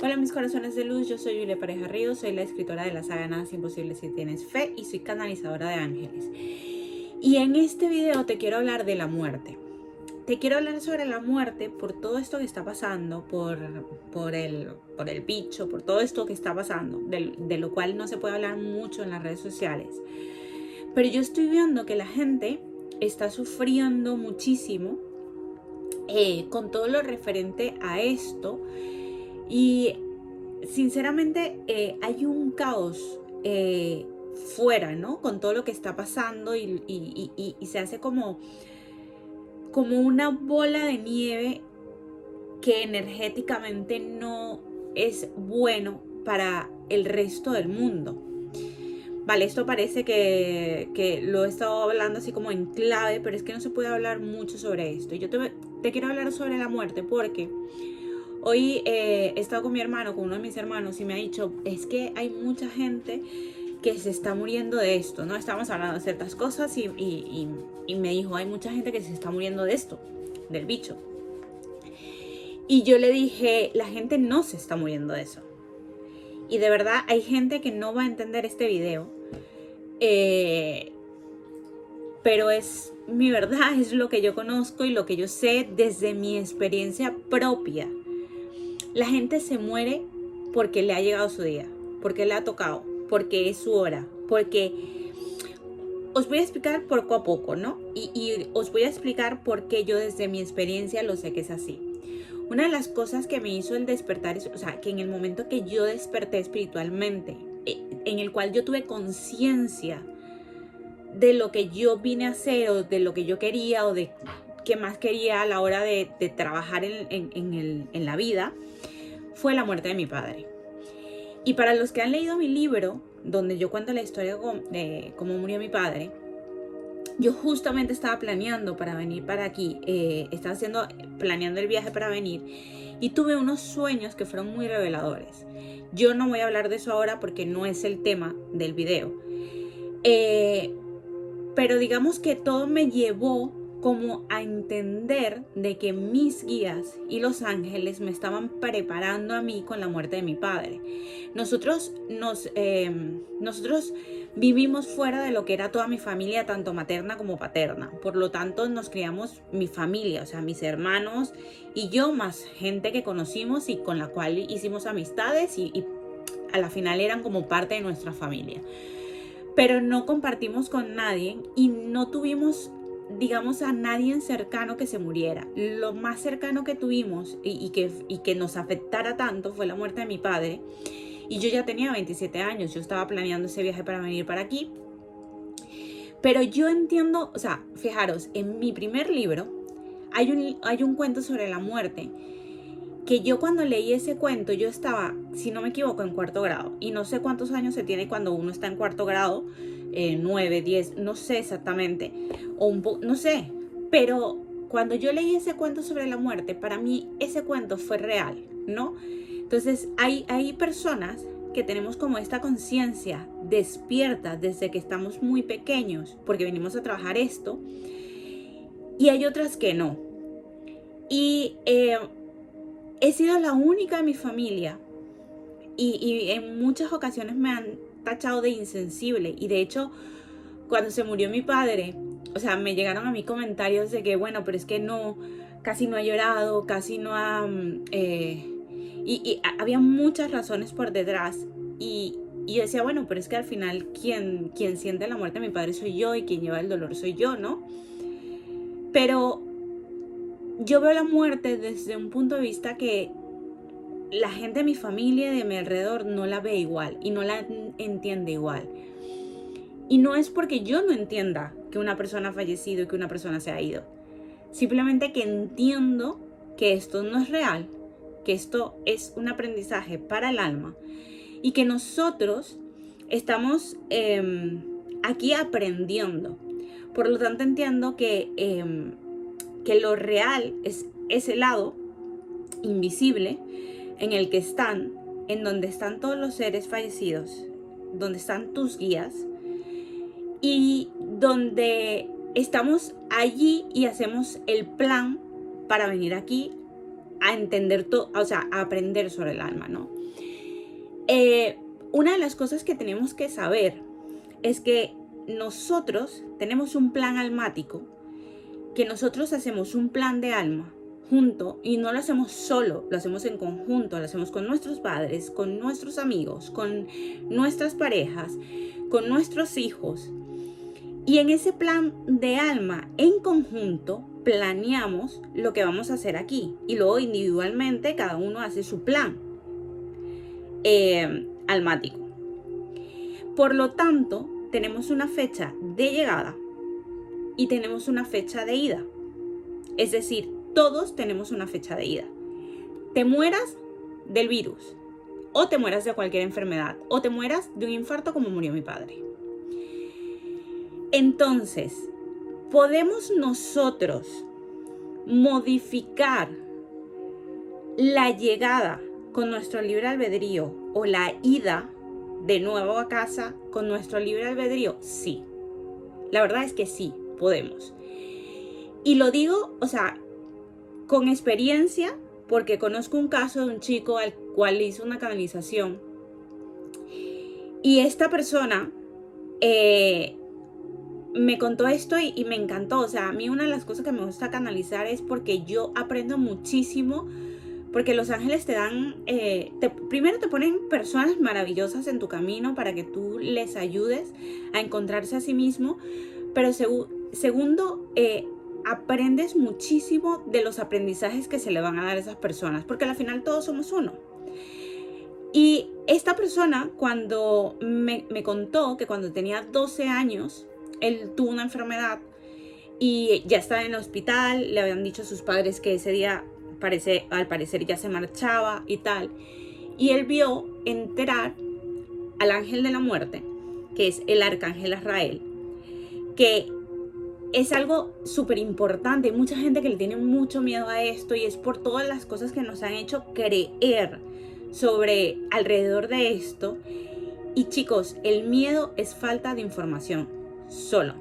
Hola mis corazones de luz, yo soy Julia Pareja Ríos, soy la escritora de la saga Nada es imposible si tienes fe y soy canalizadora de ángeles. Y en este video te quiero hablar de la muerte. Te quiero hablar sobre la muerte por todo esto que está pasando, por el bicho, por todo esto que está pasando, de lo cual no se puede hablar mucho en las redes sociales. Pero yo estoy viendo que la gente está sufriendo muchísimo con todo lo referente a esto. Y sinceramente hay un caos fuera, ¿no? Con todo lo que está pasando y se hace como una bola de nieve que energéticamente no es bueno para el resto del mundo. Vale, esto parece que lo he estado hablando así como en clave, pero es que no se puede hablar mucho sobre esto. Yo te quiero hablar sobre la muerte porque hoy he estado con mi hermano, con uno de mis hermanos, y me ha dicho, es que hay mucha gente que se está muriendo de esto, ¿no? Estábamos hablando de ciertas cosas y me dijo, hay mucha gente que se está muriendo de esto, del bicho. Y yo le dije, la gente no se está muriendo de eso. Y de verdad hay gente que no va a entender este video. Pero es mi verdad, es lo que yo conozco y lo que yo sé desde mi experiencia propia. La gente se muere porque le ha llegado su día, porque le ha tocado, porque es su hora, porque os voy a explicar poco a poco, ¿no? Y os voy a explicar por qué yo desde mi experiencia lo sé que es así. Una de las cosas que me hizo el despertar, o sea, que en el momento que yo desperté espiritualmente, en el cual yo tuve conciencia de lo que yo vine a hacer o de lo que yo quería o de qué más quería a la hora de trabajar en la vida, fue la muerte de mi padre. Y para los que han leído mi libro, donde yo cuento la historia de cómo murió mi padre, yo justamente estaba planeando para venir para aquí, estaba planeando el viaje para venir y tuve unos sueños que fueron muy reveladores. Yo no voy a hablar de eso ahora porque no es el tema del video. Pero digamos que todo me llevó como a entender de que mis guías y los ángeles me estaban preparando a mí con la muerte de mi padre. Nosotros vivimos fuera de lo que era toda mi familia, tanto materna como paterna. Por lo tanto, nos criamos mi familia, o sea, mis hermanos y yo, más gente que conocimos y con la cual hicimos amistades y a la final eran como parte de nuestra familia. Pero no compartimos con nadie y no tuvimos, digamos, a nadie cercano que se muriera. Lo más cercano que tuvimos y que nos afectara tanto fue la muerte de mi padre. Y yo ya tenía 27 años, yo estaba planeando ese viaje para venir para aquí. Pero yo entiendo, o sea, fijaros, en mi primer libro hay un cuento sobre la muerte que yo cuando leí ese cuento, yo estaba, si no me equivoco, en cuarto grado. Y no sé cuántos años se tiene cuando uno está en cuarto grado, 9, 10, no sé exactamente, no sé. Pero cuando yo leí ese cuento sobre la muerte, para mí ese cuento fue real, ¿no? Entonces hay personas que tenemos como esta conciencia despierta desde que estamos muy pequeños, porque venimos a trabajar esto, y hay otras que no. Y he sido la única de mi familia y en muchas ocasiones me han tachado de insensible. Y de hecho, cuando se murió mi padre, o sea, me llegaron a mí comentarios de que, bueno, pero es que no, casi no ha llorado, casi no ha... había muchas razones por detrás. Y yo decía, bueno, pero es que al final quien siente la muerte de mi padre soy yo y quien lleva el dolor soy yo, ¿no? Pero yo veo la muerte desde un punto de vista que la gente de mi familia, de mi alrededor, no la ve igual y no la entiende igual. Y no es porque yo no entienda que una persona ha fallecido y que una persona se ha ido. Simplemente que entiendo que esto no es real, que esto es un aprendizaje para el alma y que nosotros estamos aquí aprendiendo. Por lo tanto, entiendo que lo real es ese lado invisible en donde están todos los seres fallecidos, donde están tus guías y donde estamos allí y hacemos el plan para venir aquí a entender todo, o sea, a aprender sobre el alma, ¿no? Una de las cosas que tenemos que saber es que nosotros tenemos un plan almático, que nosotros hacemos un plan de alma junto y no lo hacemos solo, lo hacemos en conjunto, lo hacemos con nuestros padres, con nuestros amigos, con nuestras parejas, con nuestros hijos. Y en ese plan de alma en conjunto planeamos lo que vamos a hacer aquí y luego individualmente cada uno hace su plan almático. Por lo tanto, tenemos una fecha de llegada y tenemos una fecha de ida. Es decir, todos tenemos una fecha de ida. Te mueras del virus, o te mueras de cualquier enfermedad, o te mueras de un infarto como murió mi padre. Entonces, podemos nosotros modificar la llegada con nuestro libre albedrío o la ida de nuevo a casa con nuestro libre albedrío. Sí, la verdad es que sí, podemos. Y lo digo, o sea, con experiencia, porque conozco un caso de un chico al cual hizo una canalización. Y esta persona me contó esto y me encantó. O sea, a mí una de las cosas que me gusta canalizar es porque yo aprendo muchísimo. Porque los ángeles te dan, primero te ponen personas maravillosas en tu camino para que tú les ayudes a encontrarse a sí mismo. Pero segundo, aprendes muchísimo de los aprendizajes que se le van a dar a esas personas. Porque al final todos somos uno. Y esta persona cuando me contó que cuando tenía 12 años, él tuvo una enfermedad y ya estaba en el hospital, le habían dicho a sus padres que ese día al parecer ya se marchaba y tal. Y él vio entrar al ángel de la muerte, que es el arcángel Azrael, que es algo súper importante. Hay mucha gente que le tiene mucho miedo a esto y es por todas las cosas que nos han hecho creer sobre alrededor de esto. Y chicos, el miedo es falta de información solo.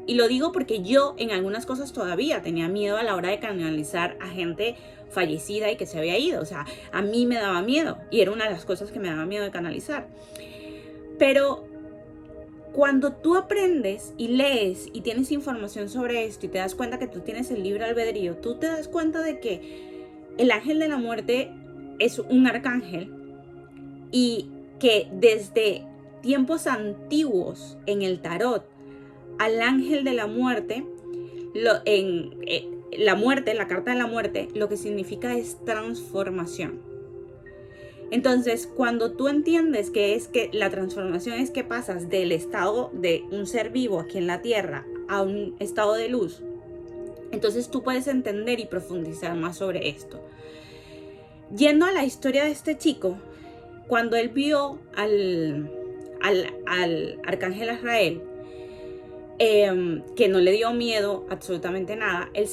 Y lo digo porque yo en algunas cosas todavía tenía miedo a la hora de canalizar a gente fallecida y que se había ido. O sea, a mí me daba miedo y era una de las cosas que me daba miedo de canalizar. Pero cuando tú aprendes y lees y tienes información sobre esto y te das cuenta que tú tienes el libre albedrío, tú te das cuenta de que el ángel de la muerte es un arcángel y que desde tiempos antiguos en el tarot, al ángel de la muerte, la muerte, la carta de la muerte, lo que significa es transformación. Entonces, cuando tú entiendes que la transformación es que pasas del estado de un ser vivo aquí en la tierra a un estado de luz, entonces tú puedes entender y profundizar más sobre esto. Yendo a la historia de este chico, cuando él vio al arcángel Azrael, que no le dio miedo absolutamente nada, él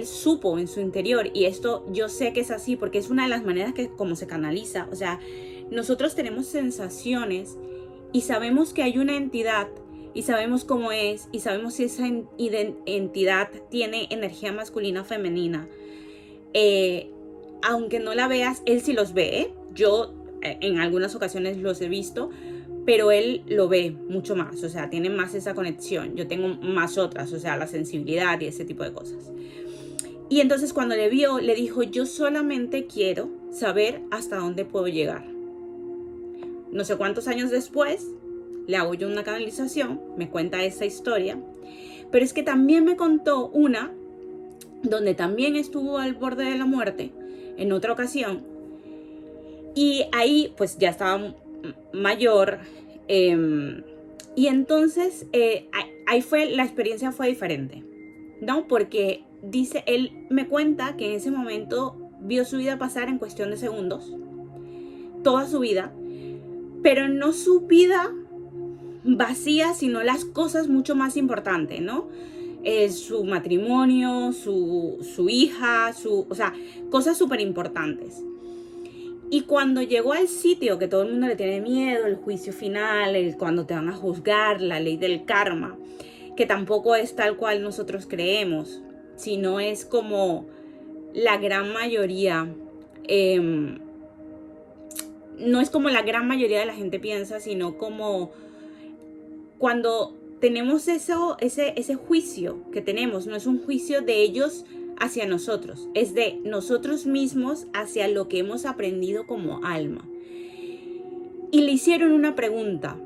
supo en su interior, y esto yo sé que es así porque es una de las maneras que como se canaliza. O sea, nosotros tenemos sensaciones y sabemos que hay una entidad y sabemos cómo es y sabemos si esa entidad tiene energía masculina o femenina. Aunque no la veas, él sí los ve, ¿eh? Yo en algunas ocasiones los he visto, pero él lo ve mucho más, o sea, tiene más esa conexión. Yo tengo más otras, o sea, la sensibilidad y ese tipo de cosas. Y entonces cuando le vio, le dijo, yo solamente quiero saber hasta dónde puedo llegar. No sé cuántos años después, le hago yo una canalización, me cuenta esa historia, pero es que también me contó una donde también estuvo al borde de la muerte en otra ocasión, y ahí pues ya estaba mayor, y entonces ahí la experiencia fue diferente, ¿no? Porque dice, él me cuenta que en ese momento vio su vida pasar en cuestión de segundos, toda su vida, pero no su vida vacía, sino las cosas mucho más importantes, ¿no? Su matrimonio, su hija, o sea, cosas súper importantes. Y cuando llegó al sitio que todo el mundo le tiene miedo, el juicio final, cuando te van a juzgar, la ley del karma, que tampoco es tal cual nosotros creemos, sino es como la gran mayoría, no es como la gran mayoría de la gente piensa, sino como cuando tenemos ese juicio que tenemos, no es un juicio de ellos hacia nosotros, es de nosotros mismos hacia lo que hemos aprendido como alma. Y le hicieron una pregunta,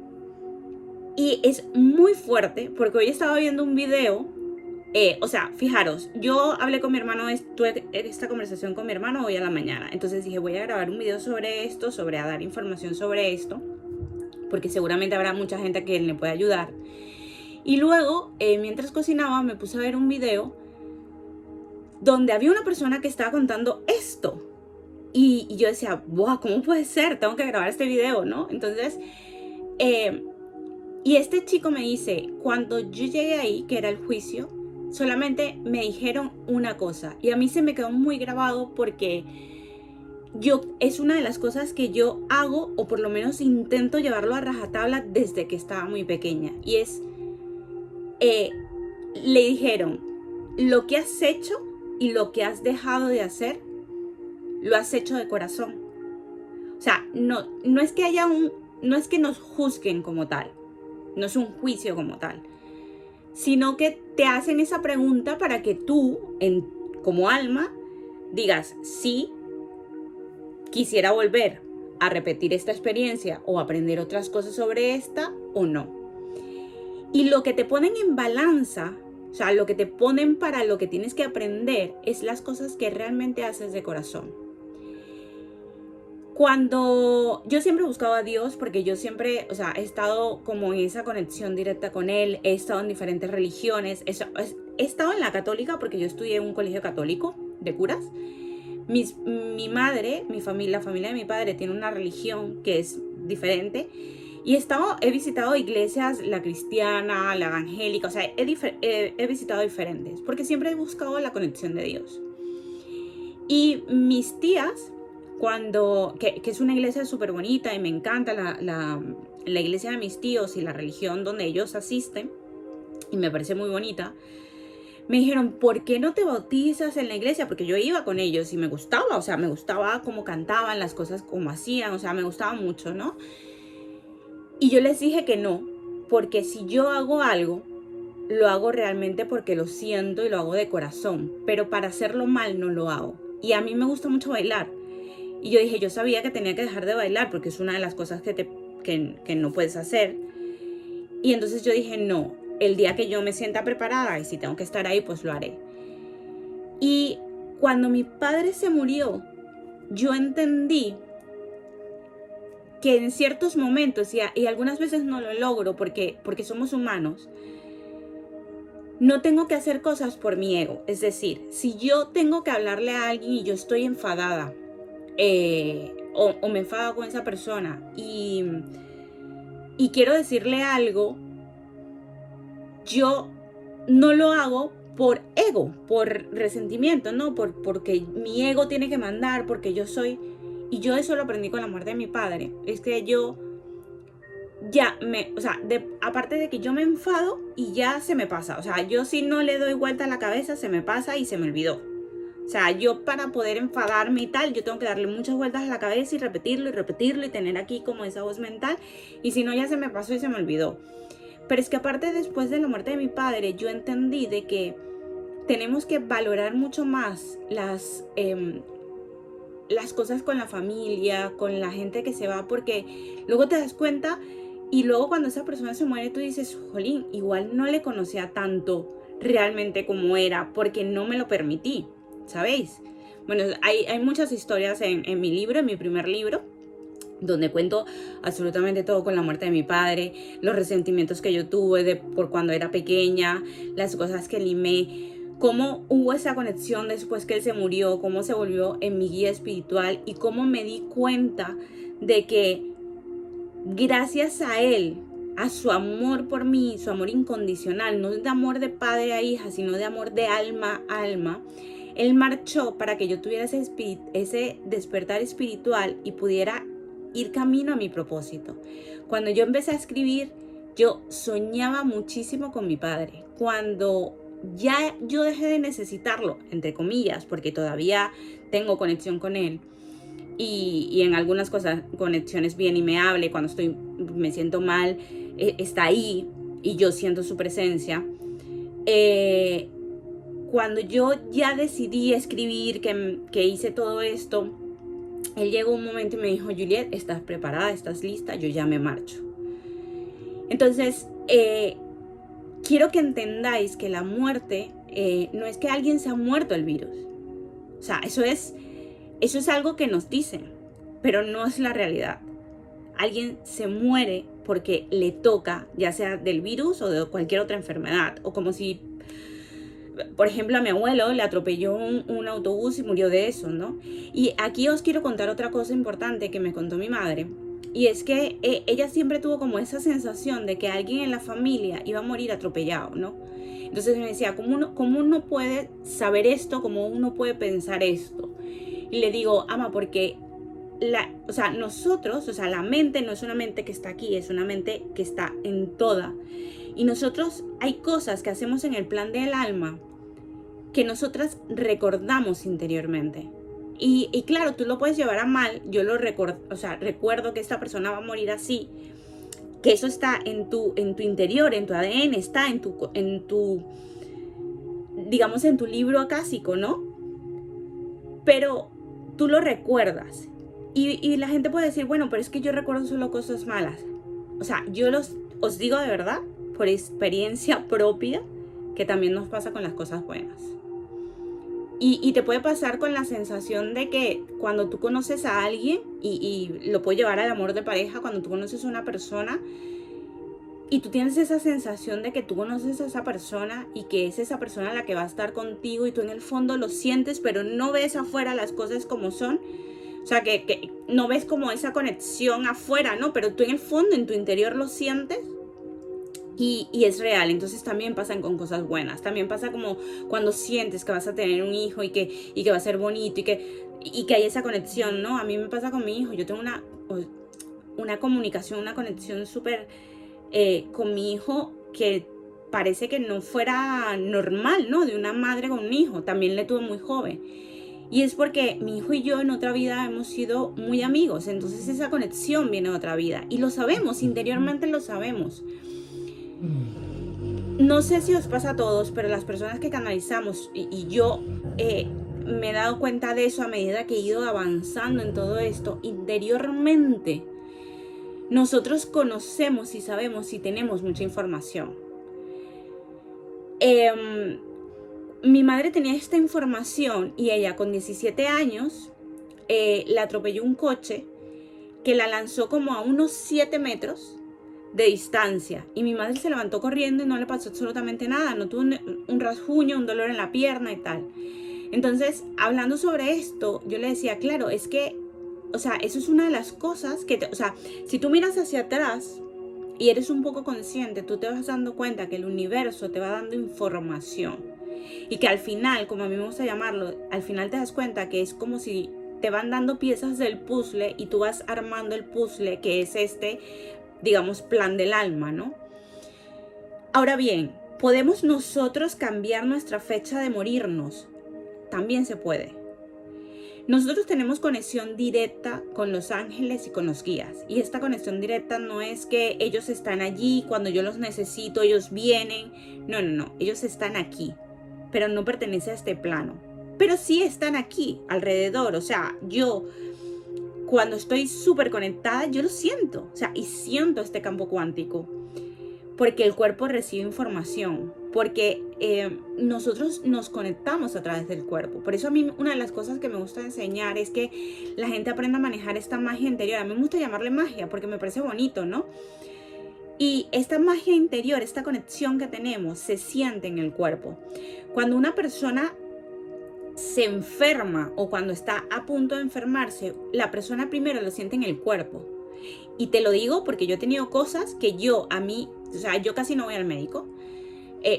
y es muy fuerte, porque hoy estaba viendo un video, o sea, fijaros, yo hablé con mi hermano, tuve esta conversación con mi hermano hoy a la mañana, entonces dije, voy a grabar un video sobre esto, sobre a dar información sobre esto, porque seguramente habrá mucha gente que le pueda ayudar. Y luego, mientras cocinaba, me puse a ver un video donde había una persona que estaba contando esto. Y yo decía, wow, ¿cómo puede ser? Tengo que grabar este video, ¿no? Entonces, y este chico me dice, cuando yo llegué ahí, que era el juicio, solamente me dijeron una cosa. Y a mí se me quedó muy grabado porque es una de las cosas que yo hago, o por lo menos intento llevarlo a rajatabla desde que estaba muy pequeña. Y es, le dijeron, lo que has hecho y lo que has dejado de hacer, lo has hecho de corazón. O sea, no es que no es que nos juzguen como tal, no es un juicio como tal, sino que te hacen esa pregunta para que tú, como alma, digas, sí, quisiera volver a repetir esta experiencia o aprender otras cosas sobre esta o no. Y lo que te ponen en balanza, o sea, lo que te ponen para lo que tienes que aprender es las cosas que realmente haces de corazón. Cuando yo siempre he buscado a Dios, porque yo siempre, o sea, he estado como en esa conexión directa con Él, he estado en diferentes religiones, he estado en la católica porque yo estudié en un colegio católico de curas. Mi madre, la familia de mi padre tiene una religión que es diferente. Y he visitado iglesias, la cristiana, la evangélica, o sea, he visitado diferentes, porque siempre he buscado la conexión de Dios. Y mis tías, que es una iglesia súper bonita y me encanta la iglesia de mis tíos y la religión donde ellos asisten, y me parece muy bonita, me dijeron, ¿por qué no te bautizas en la iglesia? Porque yo iba con ellos y me gustaba, o sea, me gustaba cómo cantaban, las cosas como hacían, o sea, me gustaba mucho, ¿no? Y yo les dije que no, porque si yo hago algo, lo hago realmente porque lo siento y lo hago de corazón, pero para hacerlo mal no lo hago. Y a mí me gusta mucho bailar. Y yo dije, yo sabía que tenía que dejar de bailar porque es una de las cosas que no puedes hacer. Y entonces yo dije, no, el día que yo me sienta preparada y si tengo que estar ahí, pues lo haré. Y cuando mi padre se murió, yo entendí que en ciertos momentos, y algunas veces no lo logro porque somos humanos, no tengo que hacer cosas por mi ego. Es decir, si yo tengo que hablarle a alguien y yo estoy enfadada, o me enfado con esa persona y quiero decirle algo, yo no lo hago por ego, por resentimiento, ¿no? Porque mi ego tiene que mandar, porque yo soy... Y yo eso lo aprendí con la muerte de mi padre. Es que yo ya o sea, aparte de que yo me enfado y ya se me pasa. O sea, yo si no le doy vuelta a la cabeza, se me pasa y se me olvidó. O sea, yo para poder enfadarme y tal, yo tengo que darle muchas vueltas a la cabeza y repetirlo y tener aquí como esa voz mental. Y si no, ya se me pasó y se me olvidó. Pero es que aparte, después de la muerte de mi padre, yo entendí de que tenemos que valorar mucho más las cosas con la familia, con la gente que se va, porque luego te das cuenta y luego cuando esa persona se muere tú dices, jolín, igual no le conocía tanto realmente como era, porque no me lo permití, ¿sabéis? Bueno, hay muchas historias en mi libro, en mi primer libro, donde cuento absolutamente todo con la muerte de mi padre, los resentimientos que yo tuve por cuando era pequeña, las cosas que limé, cómo hubo esa conexión después que él se murió, cómo se volvió en mi guía espiritual y cómo me di cuenta de que gracias a él, a su amor por mí, su amor incondicional, no de amor de padre a hija, sino de amor de alma a alma, él marchó para que yo tuviera ese despertar espiritual y pudiera ir camino a mi propósito. Cuando yo empecé a escribir, yo soñaba muchísimo con mi padre. Cuando ya yo dejé de necesitarlo, entre comillas, porque todavía tengo conexión con él. Y en algunas cosas, conexiones bien y me hable, cuando me siento mal, está ahí y yo siento su presencia. Cuando yo ya decidí escribir, que hice todo esto, él llegó un momento y me dijo: Juliet, ¿estás preparada? ¿Estás lista? Yo ya me marcho. Entonces, quiero que entendáis que la muerte no es que alguien se ha muerto el virus. O sea, eso es algo que nos dicen, pero no es la realidad. Alguien se muere porque le toca, ya sea del virus o de cualquier otra enfermedad. O como si, por ejemplo, a mi abuelo le atropelló un autobús y murió de eso, ¿no? Y aquí os quiero contar otra cosa importante que me contó mi madre. Y es que ella siempre tuvo como esa sensación de que alguien en la familia iba a morir atropellado, ¿no? Entonces me decía: ¿cómo uno puede saber esto? ¿Cómo uno puede pensar esto? Y le digo: ama, porque nosotros, la mente no es una mente que está aquí, es una mente que está en toda. Y nosotros, hay cosas que hacemos en el plan del alma que nosotras recordamos interiormente. Y claro, tú lo puedes llevar a mal. Yo recuerdo que esta persona va a morir así, que eso está en tu interior, en tu ADN, está en tu digamos, en tu libro acásico, ¿no? Pero tú lo recuerdas. Y la gente puede decir: bueno, pero es que yo recuerdo solo cosas malas. O sea, os digo de verdad, por experiencia propia, que también nos pasa con las cosas buenas. Y te puede pasar con la sensación de que cuando tú conoces a alguien, y lo puede llevar al amor de pareja, cuando tú conoces a una persona y tú tienes esa sensación de que tú conoces a esa persona y que es esa persona la que va a estar contigo, y tú en el fondo lo sientes, pero no ves afuera las cosas como son. O sea, que no ves como esa conexión afuera, ¿no? Pero tú en el fondo, en tu interior lo sientes. Y es real. Entonces también pasan con cosas buenas. También pasa como cuando sientes que vas a tener un hijo y que va a ser bonito y que hay esa conexión, ¿no? A mí me pasa con mi hijo. Yo tengo una comunicación, una conexión súper con mi hijo, que parece que no fuera normal, ¿no? De una madre con un hijo. También le tuve muy joven. Y es porque mi hijo y yo en otra vida hemos sido muy amigos. Entonces esa conexión viene de otra vida. Y lo sabemos, interiormente lo sabemos. No sé si os pasa a todos, pero las personas que canalizamos, y yo me he dado cuenta de eso a medida que he ido avanzando en todo esto, interiormente nosotros conocemos y sabemos y tenemos mucha información. Mi madre tenía esta información y ella con 17 años la atropelló un coche que la lanzó como a unos 7 metros de distancia, y mi madre se levantó corriendo y no le pasó absolutamente nada, no tuvo un rasguño, un dolor en la pierna y tal. Entonces, hablando sobre esto, yo le decía: claro, es que, o sea, eso es una de las cosas que o sea, si tú miras hacia atrás y eres un poco consciente, tú te vas dando cuenta que el universo te va dando información, y que al final, como a mí me gusta llamarlo, al final te das cuenta que es como si te van dando piezas del puzzle y tú vas armando el puzzle que es digamos, plan del alma, ¿no? Ahora bien, ¿podemos nosotros cambiar nuestra fecha de morirnos? También se puede. Nosotros tenemos conexión directa con los ángeles y con los guías. Y esta conexión directa no es que ellos están allí, cuando yo los necesito, ellos vienen. No. Ellos están aquí, pero no pertenecen a este plano. Pero sí están aquí, alrededor. O sea, yo, cuando estoy súper conectada, yo lo siento. O sea, y siento este campo cuántico. Porque el cuerpo recibe información. Porque nosotros nos conectamos a través del cuerpo. Por eso a mí una de las cosas que me gusta enseñar es que la gente aprenda a manejar esta magia interior. A mí me gusta llamarle magia porque me parece bonito, ¿no? Y esta magia interior, esta conexión que tenemos, se siente en el cuerpo. Cuando una persona se enferma o cuando está a punto de enfermarse, la persona primero lo siente en el cuerpo. Y te lo digo porque yo he tenido cosas que yo casi no voy al médico.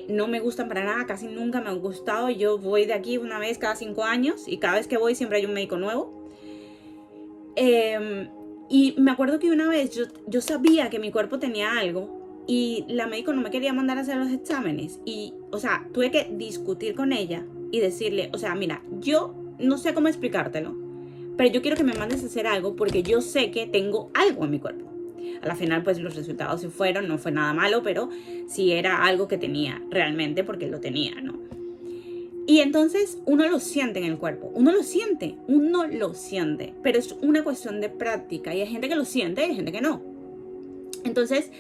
No me gustan para nada, casi nunca me han gustado. Yo voy de aquí una vez cada 5 años y cada vez que voy siempre hay un médico nuevo. Y me acuerdo que una vez yo sabía que mi cuerpo tenía algo, y la médico no me quería mandar a hacer los exámenes. Y, o sea, tuve que discutir con ella y decirle, o sea, mira, yo no sé cómo explicártelo, pero yo quiero que me mandes a hacer algo porque yo sé que tengo algo en mi cuerpo. A la final, pues los resultados se fueron, no fue nada malo, pero sí era algo que tenía realmente porque lo tenía, ¿no? Y entonces uno lo siente en el cuerpo, uno lo siente, pero es una cuestión de práctica y hay gente que lo siente y hay gente que no. Entonces,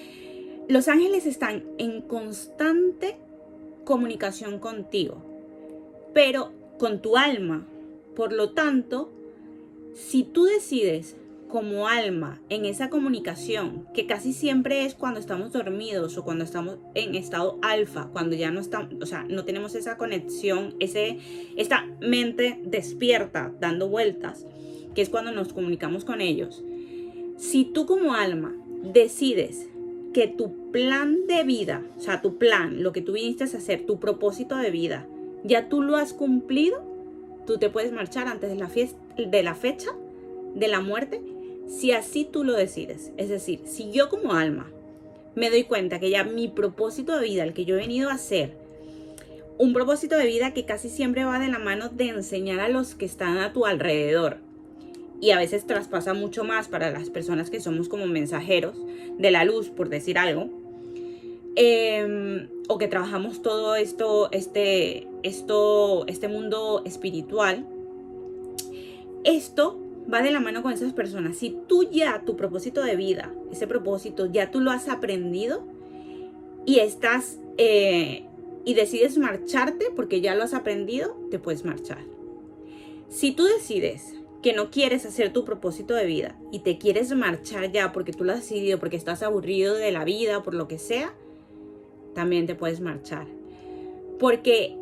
los ángeles están en constante comunicación contigo, pero con tu alma. Por lo tanto, si tú decides como alma en esa comunicación, que casi siempre es cuando estamos dormidos o cuando estamos en estado alfa, cuando ya no estamos, o sea, no tenemos esa conexión, esta mente despierta dando vueltas, que es cuando nos comunicamos con ellos. Si tú como alma decides que tu plan de vida, o sea, tu plan, lo que tú viniste a hacer, tu propósito de vida, ya tú lo has cumplido, tú te puedes marchar antes de la fecha de la muerte, si así tú lo decides. Es decir, si yo como alma me doy cuenta que ya mi propósito de vida, el que yo he venido a hacer, un propósito de vida que casi siempre va de la mano de enseñar a los que están a tu alrededor, y a veces traspasa mucho más para las personas que somos como mensajeros de la luz, por decir algo, o que trabajamos todo este mundo espiritual. Esto va de la mano con esas personas. Si tú ya tu propósito de vida, ese propósito ya tú lo has aprendido y estás y decides marcharte porque ya lo has aprendido, te puedes marchar. Si tú decides que no quieres hacer tu propósito de vida y te quieres marchar ya porque tú lo has decidido, porque estás aburrido de la vida, por lo que sea, también te puedes marchar. Porque,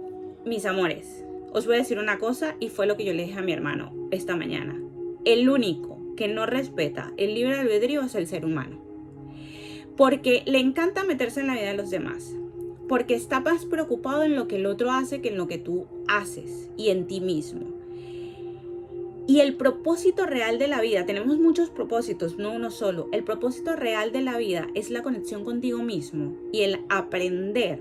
mis amores, os voy a decir una cosa y fue lo que yo le dije a mi hermano esta mañana. El único que no respeta el libre albedrío es el ser humano. Porque le encanta meterse en la vida de los demás. Porque está más preocupado en lo que el otro hace que en lo que tú haces y en ti mismo. Y el propósito real de la vida, tenemos muchos propósitos, no uno solo. El propósito real de la vida es la conexión contigo mismo y el aprender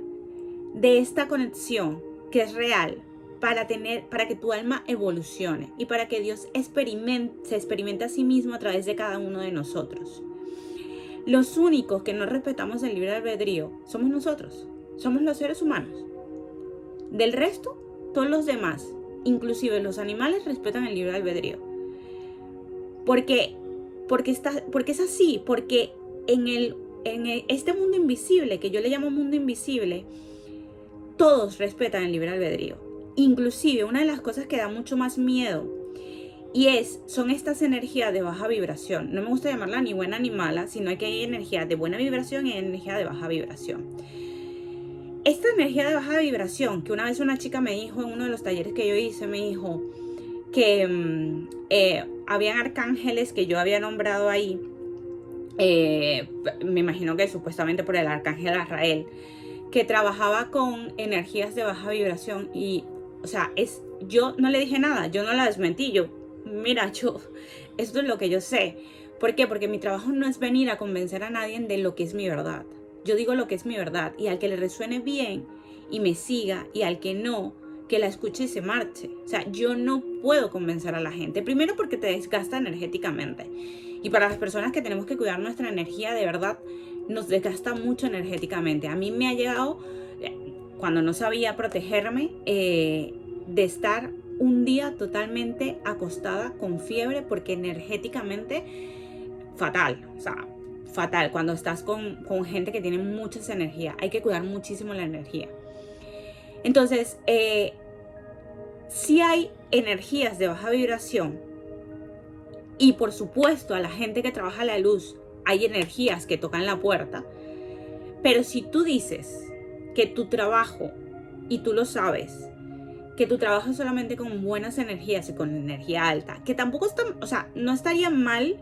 de esta conexión que es real para que tu alma evolucione y para que Dios se experimente a sí mismo a través de cada uno de nosotros. Los únicos que no respetamos el libre albedrío somos nosotros, somos los seres humanos. Del resto, todos los demás, inclusive los animales, respetan el libre albedrío. Porque es así, porque en este mundo invisible, que yo le llamo mundo invisible, todos respetan el libre albedrío. Inclusive una de las cosas que da mucho más miedo son estas energías de baja vibración. No me gusta llamarla ni buena ni mala, sino que hay energía de buena vibración y hay energía de baja vibración. Esta energía de baja vibración, que una vez una chica me dijo en uno de los talleres que yo hice, me dijo que habían arcángeles que yo había nombrado ahí, me imagino que supuestamente por el arcángel Azrael, que trabajaba con energías de baja vibración y, o sea, yo no le dije nada, yo no la desmentí, esto es lo que yo sé. ¿Por qué? Porque mi trabajo no es venir a convencer a nadie de lo que es mi verdad. Yo digo lo que es mi verdad y al que le resuene bien y me siga y al que no, que la escuche y se marche. O sea, yo no puedo convencer a la gente. Primero porque te desgasta energéticamente. Y para las personas que tenemos que cuidar nuestra energía, de verdad, nos desgasta mucho energéticamente. A mí me ha llegado, cuando no sabía protegerme, de estar un día totalmente acostada con fiebre porque energéticamente fatal, o sea, fatal. Cuando estás con gente que tiene muchas energías, hay que cuidar muchísimo la energía. Entonces, sí hay energías de baja vibración y por supuesto a la gente que trabaja la luz hay energías que tocan la puerta, pero si tú dices que tu trabajo, y tú lo sabes, que tu trabajo es solamente con buenas energías y con energía alta, que tampoco está, o sea, no estaría mal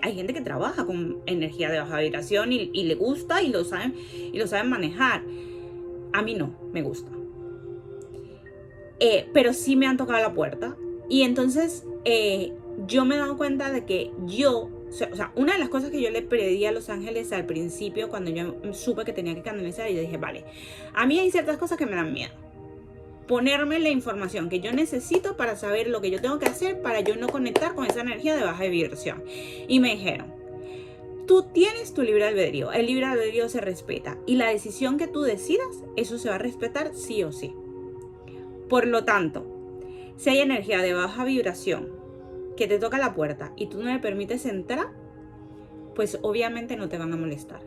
hay gente que trabaja con energía de baja vibración y le gusta y lo saben manejar. A mí no me gusta. Pero sí me han tocado la puerta y entonces yo me he dado cuenta de que yo O sea, una de las cosas que yo le pedí a los ángeles al principio, cuando yo supe que tenía que canalizar, y yo dije, vale, a mí hay ciertas cosas que me dan miedo. Ponerme la información que yo necesito para saber lo que yo tengo que hacer para yo no conectar con esa energía de baja vibración. Y me dijeron, tú tienes tu libre albedrío, el libre albedrío se respeta y la decisión que tú decidas, eso se va a respetar sí o sí. Por lo tanto, si hay energía de baja vibración que te toca la puerta y tú no le permites entrar, pues obviamente no te van a molestar.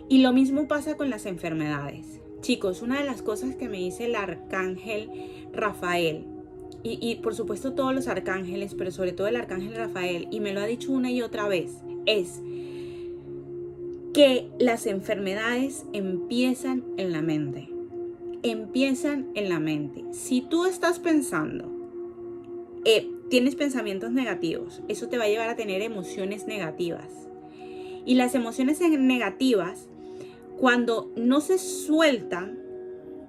Y lo mismo pasa con las enfermedades. Chicos, una de las cosas que me dice el arcángel Rafael, y por supuesto todos los arcángeles, pero sobre todo el arcángel Rafael, y me lo ha dicho una y otra vez, es que las enfermedades empiezan en la mente. Empiezan en la mente. Si tú estás pensando, tienes pensamientos negativos, eso te va a llevar a tener emociones negativas. Y las emociones negativas, cuando no se sueltan,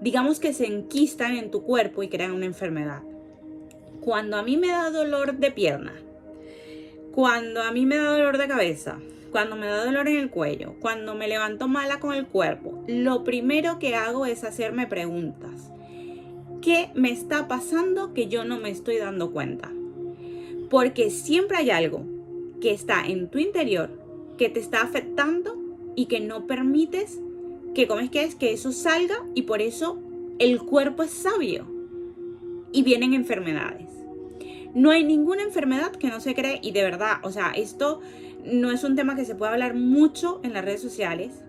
digamos que se enquistan en tu cuerpo y crean una enfermedad. Cuando a mí me da dolor de pierna, cuando a mí me da dolor de cabeza, cuando me da dolor en el cuello, cuando me levanto mala con el cuerpo, lo primero que hago es hacerme preguntas. ¿Qué me está pasando que yo no me estoy dando cuenta? Porque siempre hay algo que está en tu interior que te está afectando y que no permites que, ¿cómo es que eso salga? Y por eso el cuerpo es sabio y vienen enfermedades. No hay ninguna enfermedad que no se cree, y de verdad, o sea, esto no es un tema que se puede hablar mucho en las redes sociales,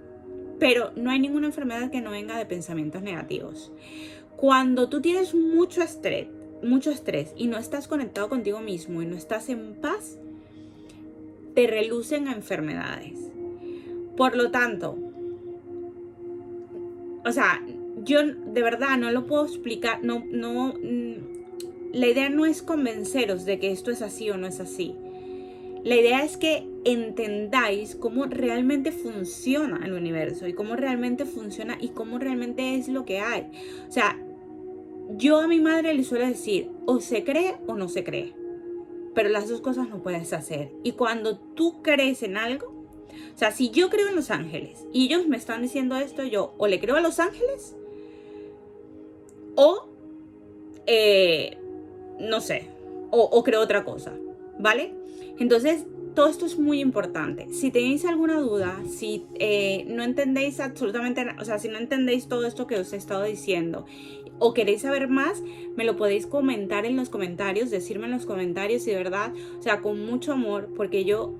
pero no hay ninguna enfermedad que no venga de pensamientos negativos. Cuando tú tienes mucho estrés y no estás conectado contigo mismo y no estás en paz, te relucen a enfermedades. Por lo tanto, o sea, yo de verdad no lo puedo explicar, la idea no es convenceros de que esto es así o no es así. La idea es que entendáis cómo realmente funciona el universo y cómo realmente funciona y cómo realmente es lo que hay. O sea, yo a mi madre le suelo decir, o se cree o no se cree. Pero las dos cosas no puedes hacer. Y cuando tú crees en algo, o sea, si yo creo en los ángeles y ellos me están diciendo esto, yo o le creo a los ángeles o, no sé, o creo otra cosa, ¿vale? Entonces, todo esto es muy importante. Si tenéis alguna duda, si no entendéis absolutamente, o sea, si no entendéis todo esto que os he estado diciendo o queréis saber más, me lo podéis comentar en los comentarios, decirme en los comentarios, y de verdad, o sea, con mucho amor, porque yo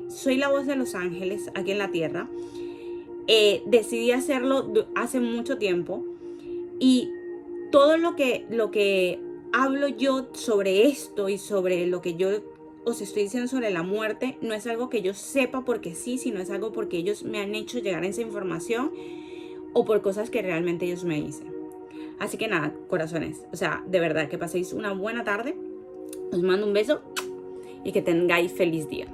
soy la voz de los ángeles aquí en la tierra. Decidí hacerlo hace mucho tiempo y todo lo que hablo yo sobre esto y sobre lo que yo os estoy diciendo sobre la muerte, no es algo que yo sepa porque sí, sino es algo porque ellos me han hecho llegar a esa información o por cosas que realmente ellos me dicen. Así que nada, corazones, o sea, de verdad, que paséis una buena tarde, os mando un beso y que tengáis feliz día.